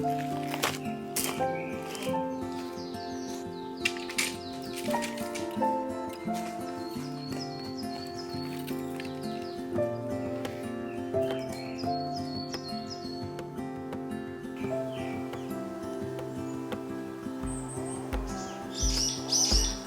I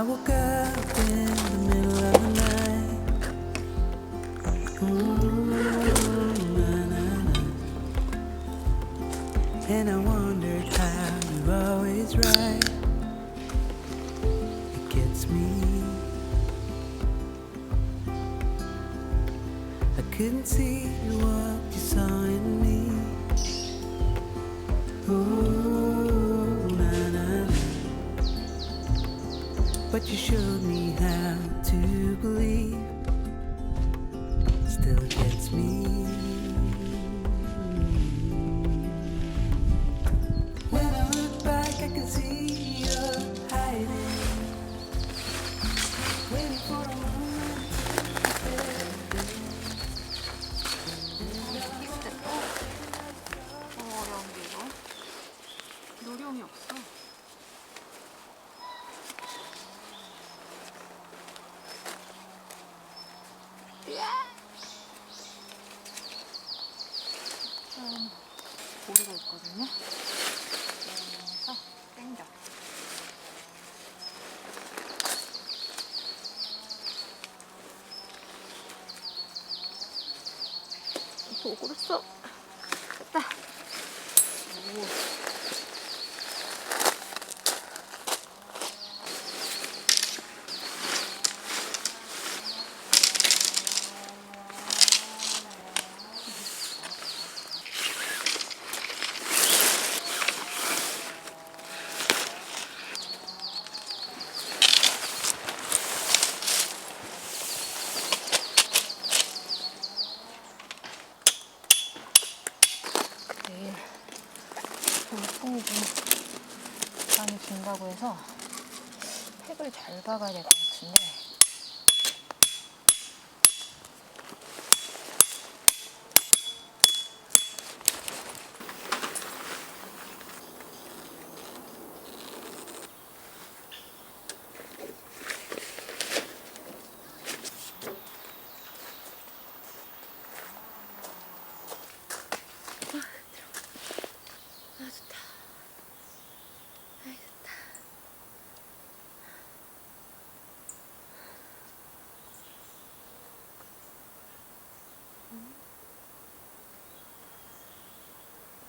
woke up in the middle of the night. Na. And I wondered how you're always right. It gets me. I couldn't see what you saw in me. Ooh, na, na, na. But you showed me how to believe. Still gets me. When I look back, I can see you're hiding, waiting for a moment to 키스tet고 어려운 게 이거 노령이 없어. 고리가 있거든요. 그래서 당겨. 도구를 써. 됐다. 오. 내일 통이 좀 많이 긴다고 해서 팩을 잘 박아야 될 것 같은데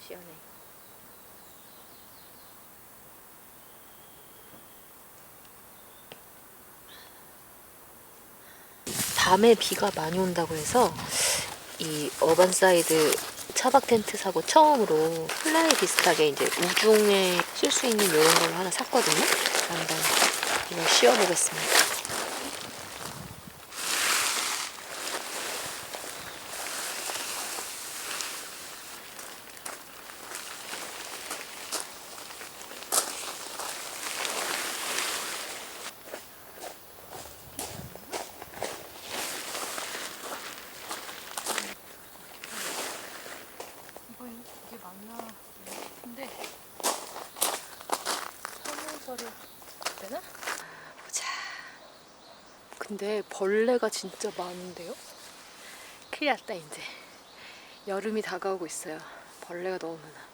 시원해. 밤에 비가 많이 온다고 해서 이 어반사이드 차박 텐트 사고 처음으로 플라이 비슷하게 이제 우중에 쓸 수 있는 이런 걸 하나 샀거든요. 한번 이걸 씌워보겠습니다. 이게 맞나? 근데 설명서를 되나? 보자. 근데 벌레가 진짜 많은데요? 큰일 났다 이제. 여름이 다가오고 있어요. 벌레가 너무 많아.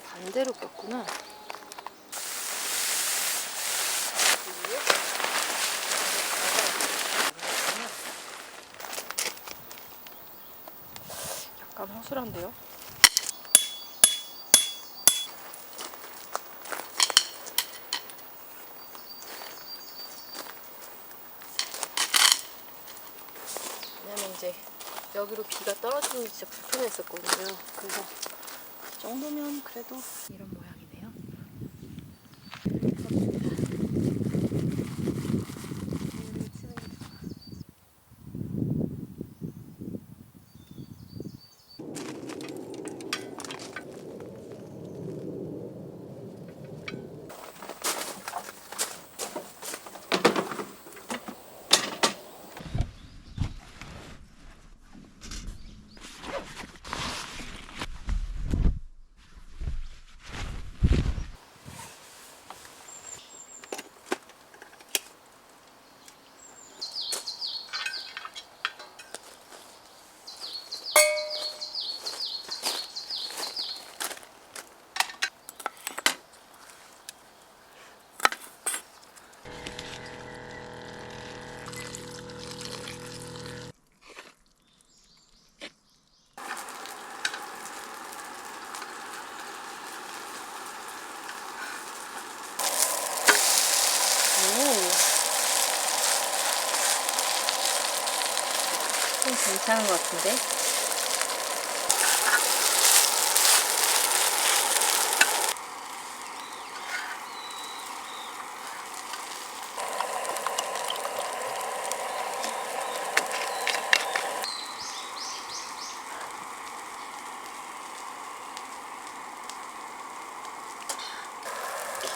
반대로 꼈구나. 약간 허술한데요? 왜냐면 이제 여기로 비가 떨어지는 게 진짜 불편했었거든요. 그래서 이 정도면 그래도 이런 모양이네요. 괜찮은 것 같은데?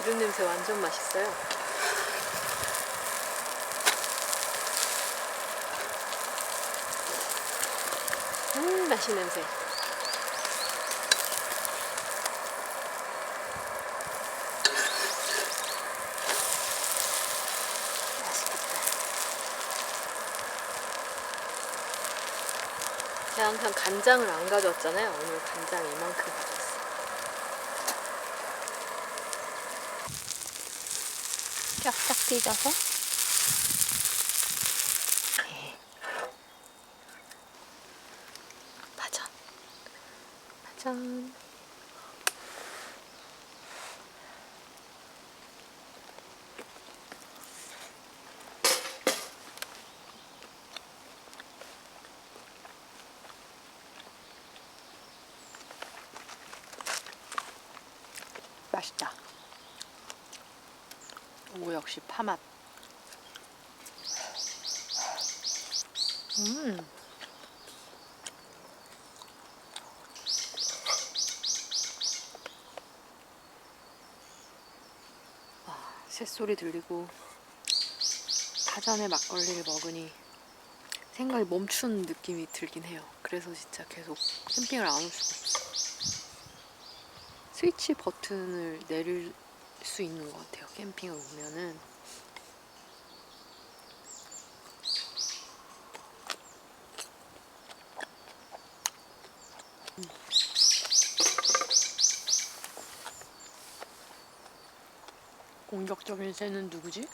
기름 냄새 완전 맛있어요. 맛있는 냄새. 맛있겠다. 제가 항상 간장을 안 가져왔잖아요. 오늘 간장 이만큼 가져왔어요. 쫙쫙 찢어서 짠. 맛있다. 오, 역시 파맛. 새소리 들리고 파전에 막걸리를 먹으니 생각이 멈춘 느낌이 들긴 해요. 그래서 진짜 계속 캠핑을 안 올 수가 없어. 스위치 버튼을 내릴 수 있는 것 같아요. 캠핑을 오면은. 공격적인 새는 누구지?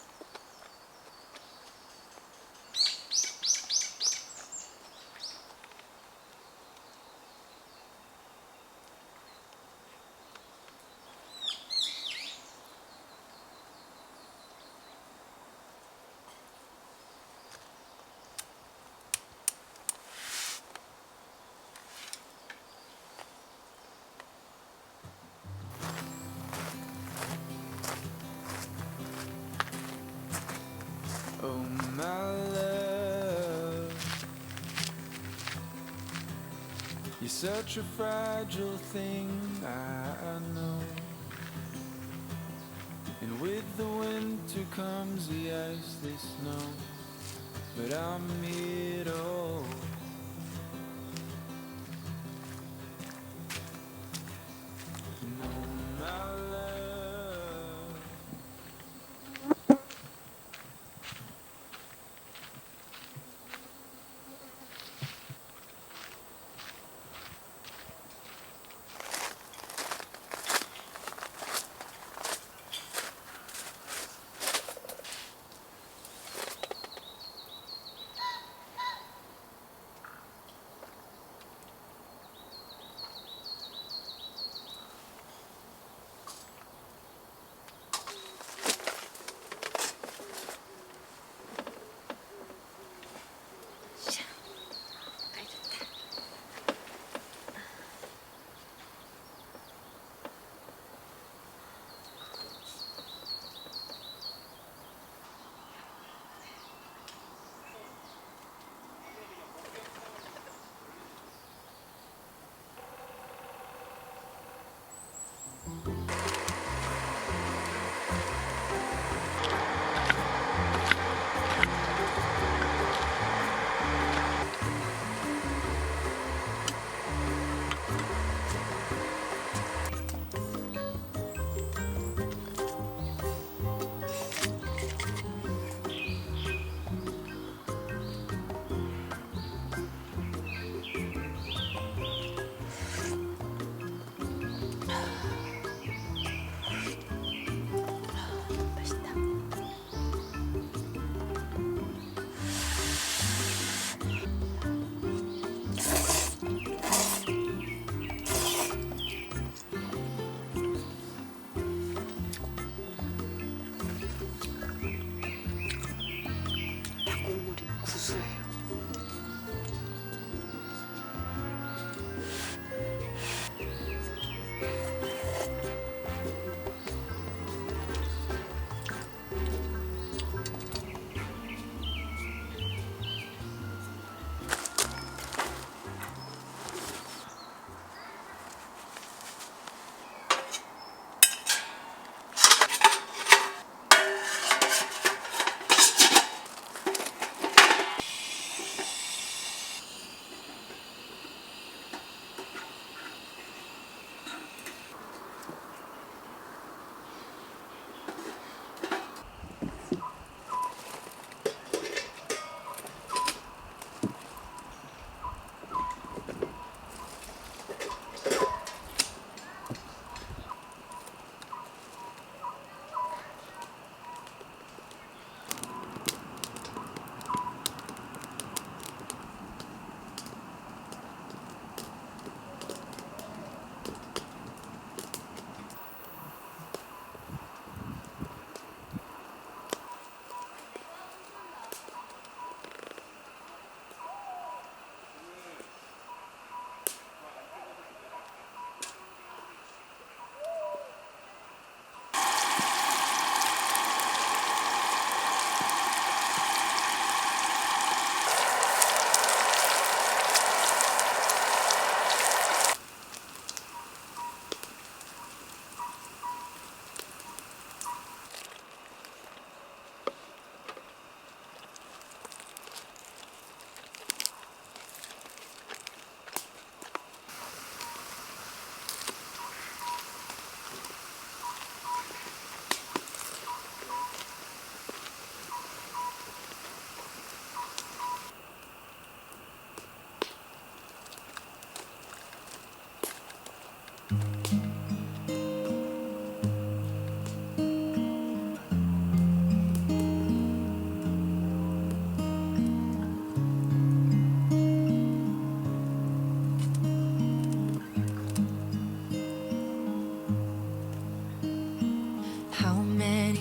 Oh my love, you're such a fragile thing, I know. And with the winter comes the ice, the snow, but I'm here to hold. And oh my love,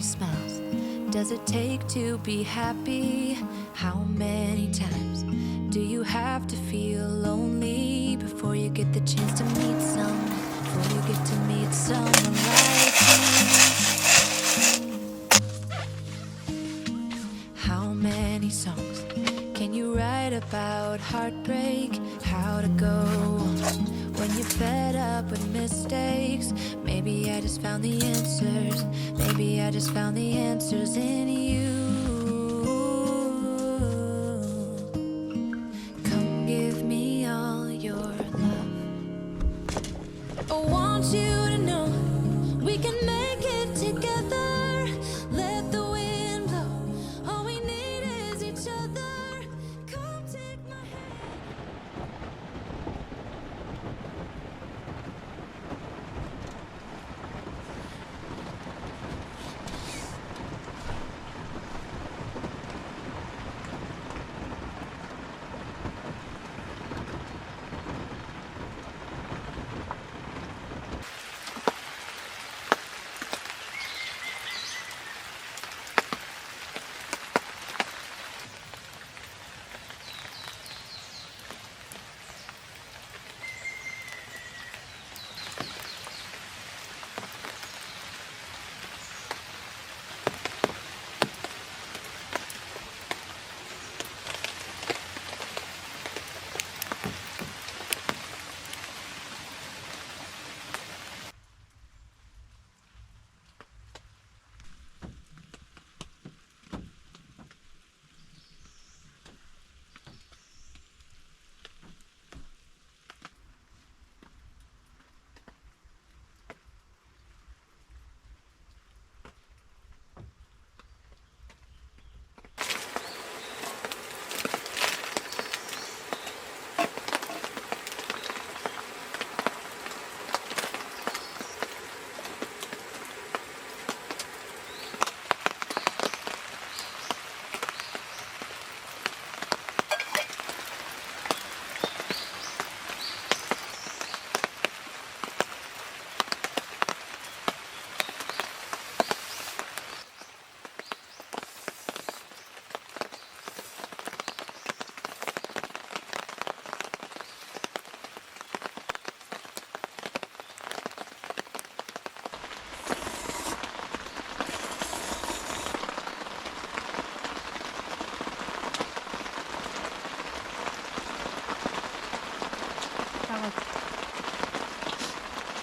smiles does it take to be happy? How many times do you have to feel lonely before you get the chance to meet someone? Before you get to meet someone like me? How many songs can you write about heartbreak? How to go when you're fed up with mistakes? Maybe I just found the answers. Maybe I just found the answers in you. Come give me all your love. I want you to know we can make it together. Let the wind blow. All we need is each other. Come take my hand.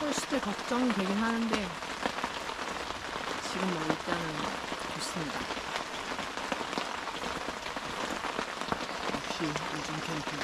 홀수들 걱정이 되긴 하는데 지금 뭐 일단은 좋습니다. 역시 요즘 캠핑.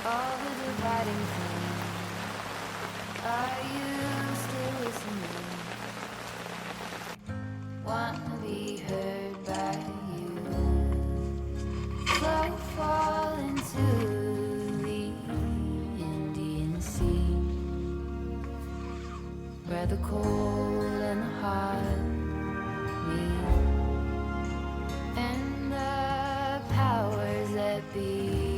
All the dividing things. Are you still listening? Wanna be heard by you. Slow fall into the Indian Sea, where the cold and the hot meet, and the powers that be.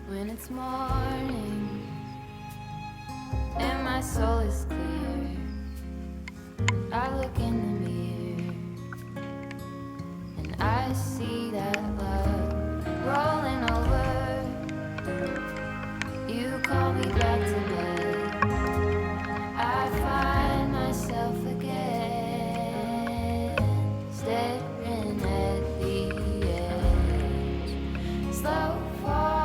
When it's morning and my soul is clear, I look in the mirror and I see that love rolling over. You call me back to bed. I find myself again staring at the edge. Slow fall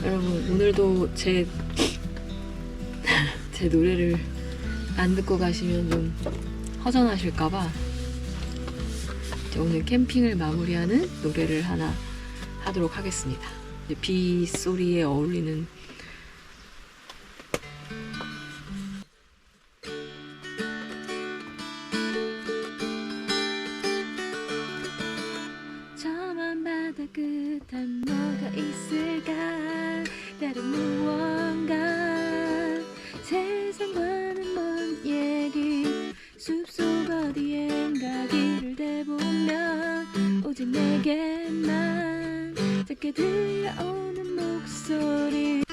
여러분 오늘도 제 노래를 안 듣고 가시면 좀 허전하실까봐 오늘 캠핑을 마무리하는 노래를 하나 하도록 하겠습니다. 비 소리에 어울리는 저먼 바다 끝엔 뭐가 있을까 다른 무언가 세상과는 먼 얘기 숲속 어디엔가 길을 대보면 오직 내게만 작게 들려오는 목소리